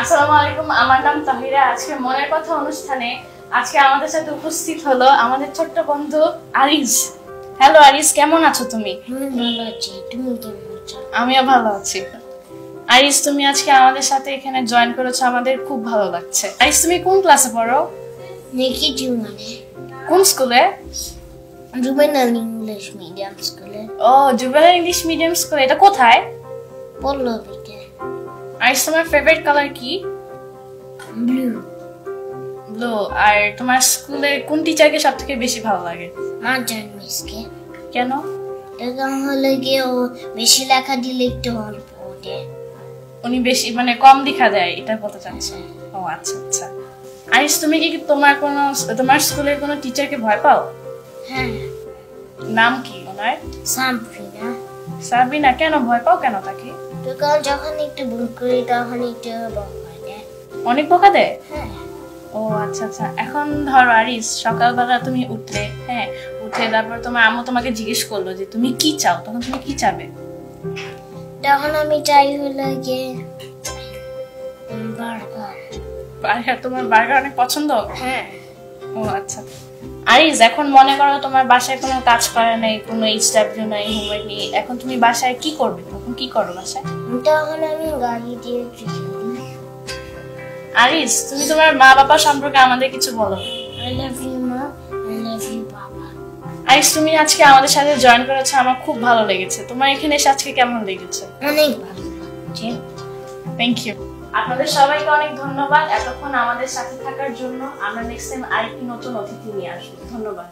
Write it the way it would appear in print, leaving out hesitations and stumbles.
আসসালামু আলাইকুম, আমার নাম তাহিরা। আজকে মনের কথা অনুষ্ঠানে আজকে আমাদের সাথে উপস্থিত হলো আমাদের ছোট্ট বন্ধু আরিস। হ্যালো আরিস, কেমন আছো তুমি? ভালো আছি, তুমি কেমন আছো? আমিও ভালো আছি। আরিস, তুমি আজকে আমাদের সাথে এখানে জয়েন করেছো, আমাদের খুব ভালো লাগছে। আরিস, তুমি কোন ক্লাসে পড়ো? নেকি জীবনে কোন স্কুলে? জুবেনাল ইংলিশ মিডিয়াম স্কুলে। ও, জুবেনাল ইংলিশ মিডিয়াম স্কুলে। এটা কোথায়? পল্লবীতে। আরিস, তোমার ফেভারিট কালার কি? ব্লু। ব্লু। আর তোমার স্কুলে কোন টিচারকে সবথেকে বেশি ভালো লাগে? মার্জান মিসকে। কেন? এটা হলে গিয়ে ও বেশি লেখা দিলে একটু অল্প ওঠে। উনি বেশি মানে কম দেখা দেয়, এটা বলতে চাচ্ছি। ও আচ্ছা আচ্ছা। আরিস, তুমি কি তোমার স্কুলের কোনো টিচারকে ভয় পাও? হ্যাঁ। নাম কি ওনার? সাবরিনা। সাবিনা। কেন ভয় পাও কেন তাকে? তো কারণ যখন একটু ভুল করি তখন একটু বকা দেয়। অনেক বকা দেয়? হ্যাঁ। ও আচ্ছা আচ্ছা। এখন ধরো আরিস, সকালবেলা তুমি উঠলে, হ্যাঁ, উঠে তারপর তোমার আম্মু তোমাকে জিজ্ঞেস করলো যে তুমি কি চাও, তখন তুমি কি চাবে? তখন আমি চাই হলো গিয়ে বার্গার। বার্গার? তোমার বার্গার অনেক পছন্দ? হ্যাঁ। ও আচ্ছা। আরিস, এখন মনে করো তোমার বাসায় কোনো কাজ করে নাই, কোনো এইচডাব্লিউ নাই, হোমওয়ার্ক নেই, এখন তুমি বাসায় কি করবে? তখন কি করো বাসায়? তখন আমি গাড়ি দিয়ে ট্রিট দিই। আরিস, তুমি তোমার মা বাবা সম্পর্কে আমাদের কিছু বলো। I love you মা, I love you বাবা। আরিস, তুমি আজকে আমাদের সাথে জয়েন করেছো, আমার খুব ভালো লেগেছে। তোমার এখানে এসে আজকে কেমন লেগেছে? অনেক ভালো লাগছে। Thank you. আপনাদের সবাইকে অনেক ধন্যবাদ এতক্ষণ আমাদের সাথে থাকার জন্য। আমরা নেক্সট টাইম আরেকটি নতুন অতিথি নিয়ে আসবো। ধন্যবাদ।